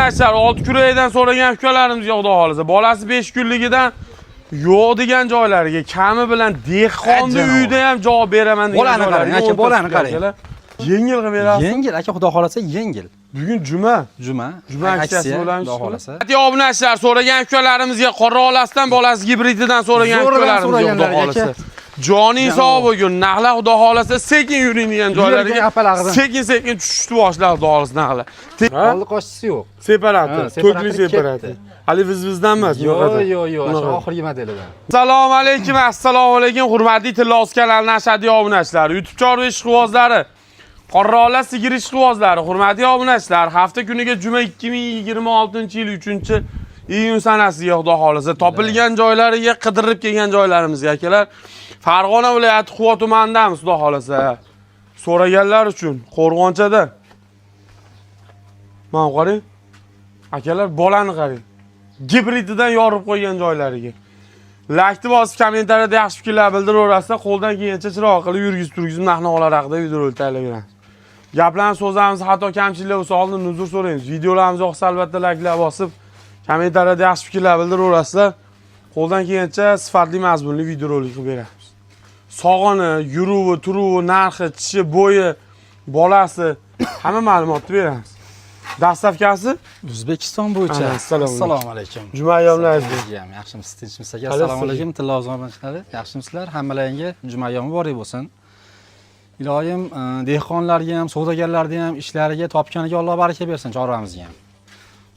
obunachilar, 6 kurakdan so'ragan ukalarimiz yo'qda hozir. Bolasi 5 kunligidan yo'q degan joylariga, kami bilan dehqonni uyida ham javob beraman degan joylariga. Aka, bolani qarang. Yengil qilib berasiz. Yengil aka, xudo xolasa yengil. Bugun juma. Juma aksiyasi bo'lamiz. xudo xolasa. Obunachilar, so'ragan ukalarimizga qora olasidan, bolasi gibrididan so'ragan ukalarimiz yo'qda hozir. Joning sog' bo'lgun, naqla xudo xolasa sekin yuring degan joylariga sekin tushishni boshlar xudo xolasa naqla. Oldi qochisi yo'q. Separator, to'kli separator. Hali vizdan emas. Yo'q, shu oxirgi modelidan. Assalomu alaykum, hurmatli Tilloz kanalining ashaddiy obunachilar, YouTube chorva ishqibozlari, qorroqlar sigir ishqibozlari, hurmatli obunachilar, hafta kuniga juma 2026-yil 3-iyun sanasiga xudo xolasa topilgan joylariga qidirib kelgan joylarimizga akalar. Farg'ona viloyati Quva tumanidamiz xudo xolasa. So'raganlar uchun Qo'rg'onchada. Mana qarang. Akalar, bolani qarang. Gibrididan yorib qo'ygan joylariga. Laykni bosib kommentariyada yaxshi fikrlar bildiraverasizlar, qo'ldan kelgancha chiroq qilib yurgizib narx-navolar haqida videolar tayyorlayveramiz. Gaplarni so'zlarimiz xato kamchiliklar bo'lsa oldin uzr so'raymiz. Videolarimiz yoqsa albatta layklar bosib kommentariyada yaxshi fikrlar bildiraverasizlar. Qo'ldan kelgancha sifatli mazmunli videorolik qilib beramiz. Sog'oni, yuruvi, turuvi, narxi, tishi, bo'yi, bolasi hamma ma'lumotni beramiz. Dastavkasi O'zbekiston bo'yicha. Assalomu alaykum. Juma ayyomlaringiz. Yaxshimisiz, tinchmisiz aka? Assalomu alaykum Tilloz obunachilar. Yaxshimisizlar? Hammalaringga juma ayyomi muborak bo'lsin. Iloyim dehqonlarga ham, savdogarlarga ham ishlariga, topganiga Alloh baraka bersin, chorvamizga ham.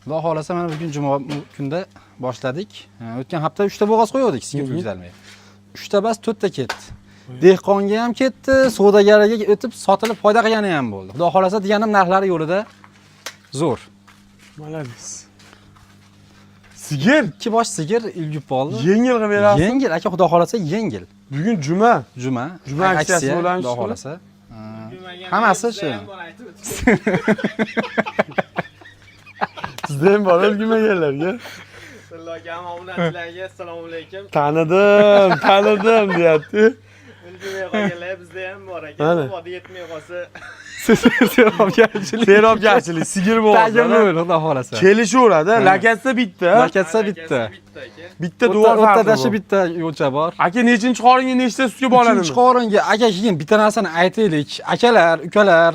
Xudo xolasa mana bugun juma kunda boshladik. O'tgan hafta 3 ta bo'g'oz qo'ydik, sizga tuzalmay. 3 ta bas 4 ta ketdi. Dehqonga ham ketdi, savdogarga o'tib sotilib foyda qilgani ham bo'ldi. Xudo xolasa deganim narxlari yo'lida zo'r. Malades. Sigir, 2 bosh sigir ilgib qoldi. Yengil qilib berasiz. Yengil aka, xudo xolasa yengil. Bugun juma. Juma aksiyasi bo'lamiz. Xudo xolasa. Hammasi shu. Sizda ham bor o'lgimaganlarga. Tilloga obunachilarga assalomu alaykum. Tanidim deyapti. O'lgimay qolganlar bizda ham bor ekan. Vodi yetmay qolsa Serobgarchilik, sigir bo'ladi. Xudo xolasa. Kelishaveradi, lakatsa bitta. Bitta duo farqi. O'rtadashi bitta yo'lcha bor. Aka, nechinchi qoringa nechta sutga bolanimi? 3-qoringa aka, keyin bitta narsani aytaylik. Akalar, ukalar,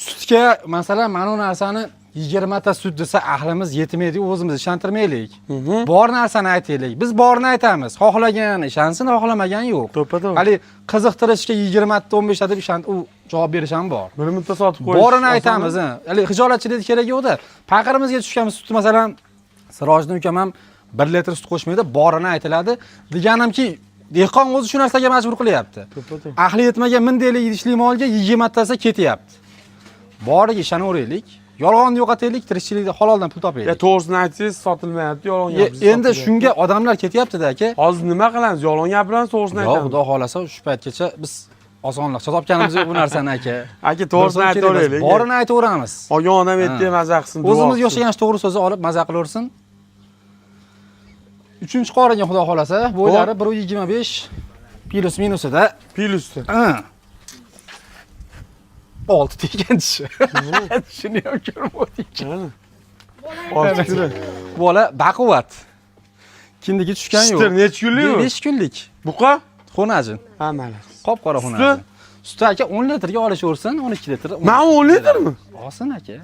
sutga masalan mana bu narsani 20 ta sut desa ahlimiz yetmaydi, o'zimiz ishontirmaylik. Bor narsani aytaylik. Biz borni aytamiz. Xohlagan ishonsin, xohlamagan yo'q. To'ppa-to'g'ri. Hali qiziqtirishga 20 ta 15 ta deb u javob berish ham bor. Bir minutda sotib qo'yish. Borini aytamiz. Hali hijolatchilik kerak yo'q-da. Paqirimizga tushgan sutni masalan Sirojning ukam ham 1 litr sut qo'shmaydi, borini aytiladi. Deganimki, dehqon o'zi shu narsaga majbur qilyapti. Ahli yetmagan mindaylik idishli molga 20 tasi ketyapti. Boriga ishonaveraylik. Yolg'onni yo'qotaylik, tirikchilikda haloldan pul topaylik. To'g'risini aytsangiz sotilmayapti, yolg'on gapirsangiz. Endi shunga odamlar ketyapti-da aka. Hozir nima qilamiz? Yolg'on gapiramiz, to'g'risini aytamiz. Yo'q, xudo xolasa shu paytgacha biz osonlikcha topganimiz yo'q bu narsani aka. Aka, to'g'risini aytaveraylik. Borini aytaveramiz. Olgan odam aytdi, maza qilsin. O'zimiz yashagan to'g'ri so'zni olib maza qilaversin. 3-qoringa xudo xolasa, bo'ylari 1.25 plus minusida. Plusda. 6 teganchi. Shuni ham ko'rmodik. Bola baquvvat. Kindigi tushgan yo'q. Necha kunlik? 5 kunlik. Buqa? Xonajin. Ha, mana. Qop-qora xonajin. Suti aka 10 litrga olishaversin, 12 litr. Mana 10 litrmi? Olsin aka.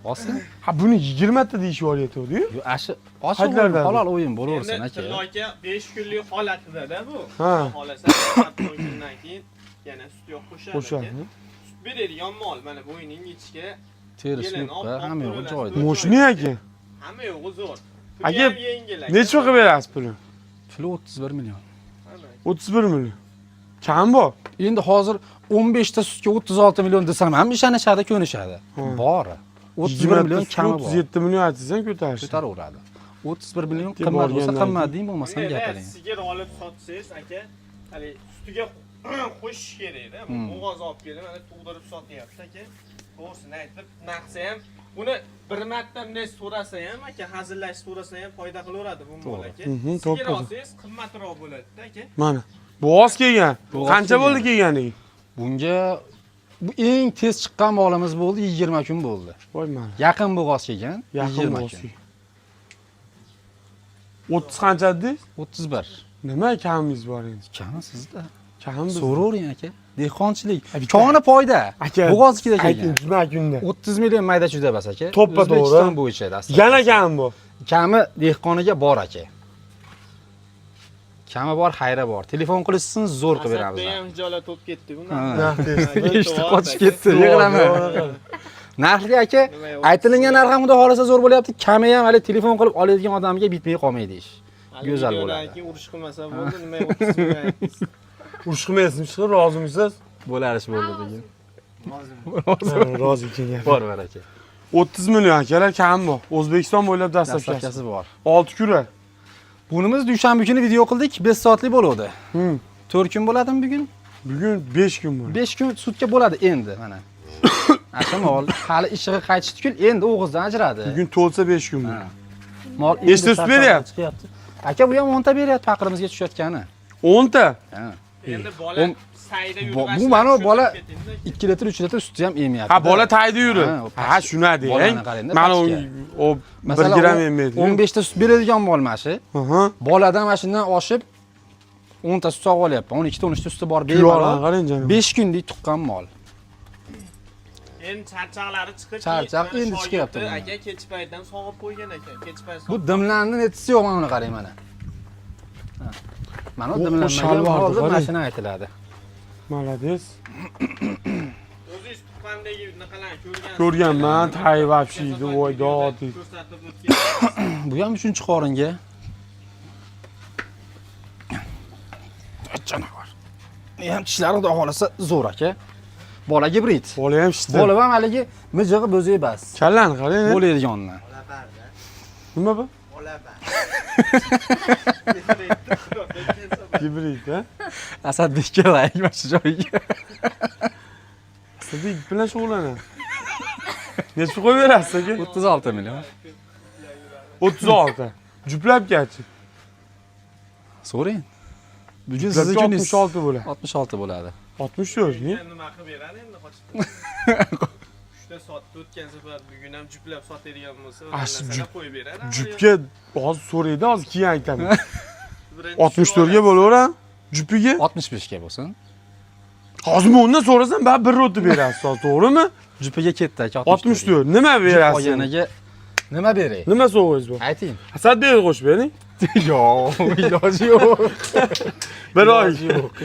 Olsin. Ha, buni 20 ta deyishib olyapti-ku. Yo'q, ashi ochiq halol o'yin bo'laversin aka. Tilloga 5 kunlik holatida-da bu. Ha. Xolasa, kundan keyin yana sut yo'q qo'shadi. Sut beradigan mol mana bo'yining yetishga terisi yo'q, hamma yo'q joyida. Moshni aka. Hamma yo'q zo'r. Aka, necha qilib berasiz pulni? Puli 31 million. 31 million. Kam bor. Endi hozir 15 ta sutga 36 million desam ham ishonishadi, ko'nishadi. Bor. 31 million kami bor. 37 million aytsangiz ko'tarish. Ko'taraveradi. 31 million qimmat bo'lsa qimmat deng, bo'lmasa gapiring. Sigir olib sotsangiz aka, hali sutiga qo'shish kerak-da. Bo'g'oz olib kelib, mana tug'dirib sotyapti aka. To'g'risini aytib, narxi ham uni bir marta bunday so'rasa ham aka, hazillash so'rasa ham foyda qilaveradi bu mol aka. Sigir olsangiz qimmatroq bo'ladi-da aka. Mana. Bo'g'oz kelgan. Qancha bo'ldi kelganiga? Bunga Bu eng tez chiqqan molimiz bo'ldi, 20 kun bo'ldi. Voy mana. Yaqin bo'g'oz kelgan, Yaqin 20 bo'lsa. kun. 30 qancha dedingiz? 31. Nima kamingiz bor endi? Kami sizda. Kam biz. So'ravering aka. Dehqonchilik. Koni foyda. Bo'g'oz ichida Ayting, kelgan. juma kunda. 30 million mayda chuda bas aka. To'ppa to'g'ri. O'zbekiston bo'yicha dastlab. Yana kam bu. Kami dehqoniga bor aka. Kami bor, xayri bor. Telefon qilishsin, zo'r qilib beramiz. Asadbek ham hijolat bo'lib ketdi bu. Eshitib qochib ketdi, yig'lama. Narxli aka, aytilgan narx ham xudo xolasa zo'r bo'lyapti. Kami ham hali telefon qilib oladigan odamga bitmay qolmaydi ish. Go'zal bo'ladi. Keyin urush qilmasa bo'ldi, nima 30 million aytdingiz? Urush qilmaysizmi? Rozimisiz? Bo'larish bo'ldi degan. Rozi ekan. Bor aka. 30 million akalar kam bu. O'zbekiston bo'ylab dastlabkasi. Dastlabkasi bor. 6 kura. Bunimiz dushanba kuni video qildik, 5 soatlik bo'ldi. 4 kun bo'ladimi bugun? Bugun 5 kun bo'ldi. 5 kun sutka bo'ladi endi mana. Mol hali ishig'i qaytishdi-ku, endi o'g'izdan ajradi. Bugun to'lsa 5 kun bo'ldi. Mol Nechta sut beryapti? Aka bu ham 10 ta beryapti faqirimizga tushayotgani. 10 ta? Ha. Endi bola sayda yurib. Bu mana bola 2 litr 3 litr sutni ham emyapti. Ha, bola tayda yurib. Ha, shuna deng. Bolani qarang-da, Mana pastga. o 1 gram emmaydi. 15 ta sut beradigan mol mashi. Aha. Boladan mana shundan oshib 10 ta sut sog'ib olyapti. 12 ta 13 ta suti bor Bemalol bemalol. qarang janim. 5 kunlik tuqqan mol. Endi charchoqlari chiqib, Charchoq endi chiqyapti. Aka kech paytdan sog'ib qo'ygan aka. Kech payt Bu dimlarni netisi yo'q, mana buni qarang mana. Mana dimlanmagan shalvardi, hozir qarang. mashina aytiladi. Malades. o'zingiz tuqqandagi naqalarni ko'rgan. Ko'rganman, tay vapshiydi, voy dod. Ko'rsatib o'tgan. Bu ham 3-qoringa. Canavar. Ham tishlari xudo xolasa zo'r aka. Bola gibrid. Bola ham shishdi. Bola ham haligi mijig'i bo'zi bas. Kallani qarang. Bo'ladigandan. Nima bu? Gibrid, ha? Asadbekka layik mana shu joyiga. Asadbek bilan shug'ullanadi. Necha qo'yib berasiz aka? 36 million. 36. Juplab kelchi. So'rang. Bugun siz Sizga uchun 66 bo'ladi. 66 bo'ladi. 64 mi? Nima qilib beradi endi qochib. 3 ta soatda o'tgan safar bugun ham juplab sotadigan bo'lsa, narsalar qo'yib beradi. Jupga hozir so'raydi, hozir keyin aytaman. 64 ga bo'laveradi. Jupiga? 65 ga bo'lsin. Hozir undan so'rasam, baribir bir o'tib berasiz, to'g'rimi? Jupiga ketdi aka 64. Nima berasiz? Qolganiga nima beray? Nima sovg'ingiz bu? Ayting. Asadbek qo'shib bering. Yo'q, iloji yo'q. Bir oy.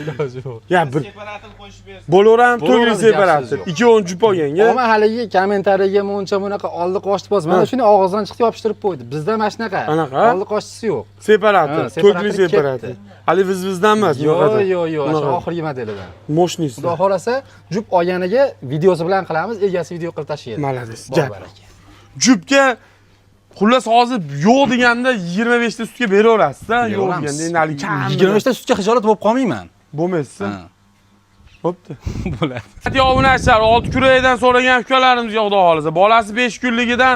Iloji yo'q. Ya bir separator qo'shib bersin. bo'laveradi, to'g'ri Bo'laveradi, separator. gapsiz 2 jup olganga. Ama haligi kommentariyaga muncha bunaqa oldi qochdi bos. Mana shuni og'izdan chiqib yopishtirib qo'ydi. Bizda mana shunaqa. Anaqa? Oldi qochisi yo'q. Separator, Ha, to'g'ri separator separator. ketdi. Hali bizdan emas, Yo'q, yo'q. yo'q, Unaqa. shu oxirgi modelidan. Moshnisi. Xudo xolasa, jup olganiga videosi bilan qilamiz, egasi video qilib tashlaydi. Malades. Bor Gap. baraka. Jupga xullas hozir yo'q deganda 25 ta sutga beraverasiz-da, yo'q deganda endi hali kam. 25 ta sutga xijolat bo'lib qolmayman. Bo'lmaysiz. Ha, Bo'pti. bo'ladi. Hadi obunachlar, 6 kuraydan so'ragan ukalarimizga xudo xolasa, bolasi 5 kunligidan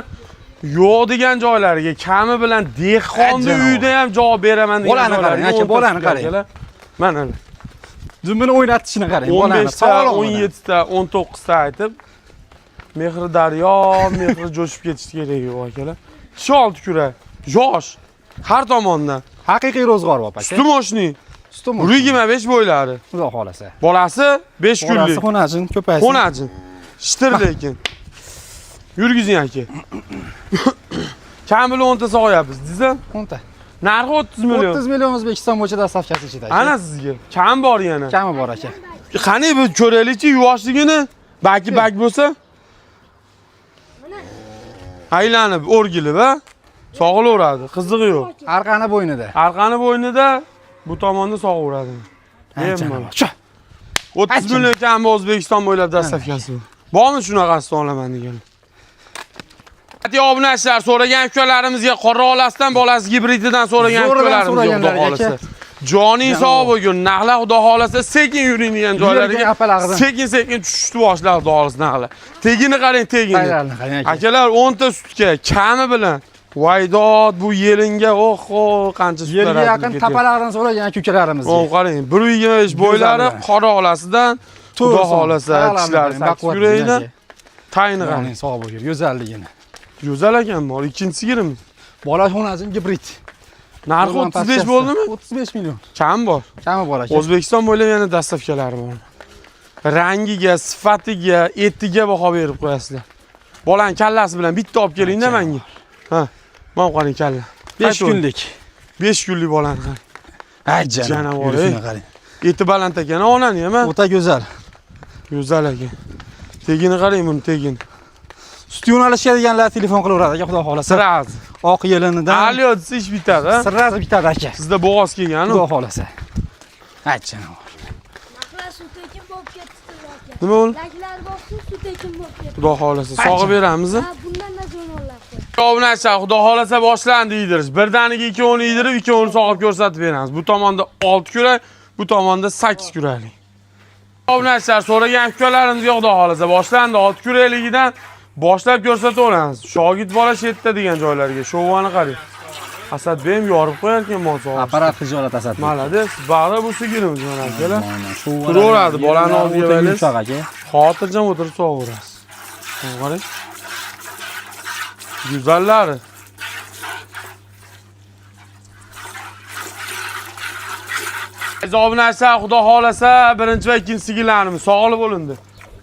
yo'q degan joylariga kami bilan dehqonni uyida ham javob beraman degan Bolani qarang, aka, bolani qarang. Mana Dumbini o'ynatishini qarang, 15 ta, sog'lom 17 ta, 19 ta aytib mehri daryo, mehri jo'shib ketishi kerak yo'q akalar. 6 kura, yosh, har tomondan. Haqiqiy ro'zg'or bor aka. Suti moshni, Sutim. 125 bo'ylari. Xudo xolasa. Bolasi 5 kunlik. Bolasi xonajin ko'paysin. Xonajin. Shitir lekin. Yurgizing aka. Kamil 10 ta sog'yapmiz, deysiz? 10 ta. Narxi 30 million. 30 million O'zbekiston bo'yicha dastavkasi ichida. Ana sizga. Kam bor yana. Kami bor aka. Qani bu ko'raylikchi yuvoshligini, baki bak bo'lsa. Aylanib, o'rgilib, ha? Sog'ilaveradi, qizig'i yo'q. Arqani bo'ynida. Arqani bo'ynida bu tomonda sog'averadi. Bemalol. 30 million kam O'zbekiston bo'ylab dastavkasi. Bormi shunaqasini olaman degan. Hadi obunachilar, so'ragan ukalarimizga qora olasidan bolasi gibrididan so'ragan ukalarimizga xudo xolasa. Joning sog' bo'lgun, naqla xudo xolasa sekin yuring degan joylariga sekin tushishni boshladi xudo xolasa naqla. Tegini qarang, tegini. Akalar 10 ta sutga kami bilan Voydod bu yelinga qancha sut beradi. Yerga yaqin tapalaridan so'ragan ukalarimiz. Qarang, 125 bo'ylari qora olasidan Xudo xohlasa tishlari sakkiz yuraydi. Tayini qani. Yo'qning sog' bo'lgur, go'zalligini. Go'zal ekan bor. Ikkinchisi girmi? Bolaxonasi gibrid. Narxi 35 bo'ldimi? 35 million. Kam bor. Kami bor aka. O'zbekiston bo'ylab yana dastavkalari bor. Rangiga, sifatiga, etiga baho berib qo'yasizlar. Bolang kallasi bilan bitta olib keling-da menga. Ha. Men qarang kalla. 5 kunlik. 5 kunlik bolani qarang. Ay Janavor, yurishini qarang. Eti baland ekan, onani ham. O'ta go'zal. Go'zal ekan. Tegini qarang buni, tegini. Sut yo'nalishadiganlar telefon qilaveradi aka, xudo xolasa. Siraz. Oq yelinidan. Alyo desa ish bitadi, ha? Sirraz bitadi aka. Sizda bo'g'oz kelgan-ku. Xudo xolasa. Ay janavor. Mahla sut ekin bo'lib ketdi aka. Nima bo'ldi? Laklar boqsin sut ekin bo'lib ketdi. Xudo xolasa sog'ib beramiz. Ha, bundan da zo'rlabdi. Obunachi, xudo xolasa boshlandi yedirish. Birdaniga ikkovini yedirib, ikkovini sog'ib ko'rsatib beramiz. Bu tomonda 6 kurak, bu tomonda 8 kuraklik. Obunachilar, so'ragan ukalarimizga xudo xolasa boshlandi 6 kurakligidan boshlab ko'rsataveramiz. Shogird bola shetda degan joylarga shovani qarang. Asadbek ham yorib qo'yar ekan mol sog'ib. Apparat hijolat Asadbek. Malades, bag'ri bu sigirimiz mana akalar. Shu Turaveradi, bolani oldiga o'ta olaylik. yumshoq aka. Xotirjam o'tirib sog'averasiz. Qarang. Go'zallari. Aziz obunachilar, xudo xolasa birinchi va ikkinchi sigirlarimiz sog'li bo'lindi.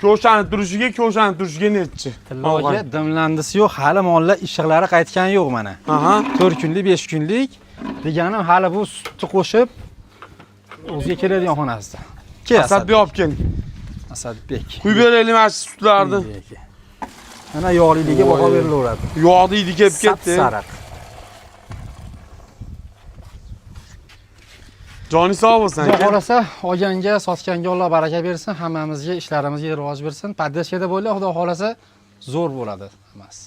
Ko'shanib turishiga nechi? Tilloga dimlandisi yo'q, hali mollar ishiqlari qaytgani yo'q mana. Aha. 4 kunlik, 5 kunlik deganim hali bu sutni qo'shib o'ziga keladigan xonasida. Asadbek olib keling. Asadbek. Quyib beraylik mana shu sutlarni. Mana yog'liligiga baho berilaveradi. Yog'ni idi kelib ketdi. Sariq. Joni sog' bo'lsin. Xudo xolasa, olganga, sotganga Alloh baraka bersin, hammamizga ishlarimizga rivoj bersin. Poddeshkada bo'lar, xudo xolasa zo'r bo'ladi hammasi.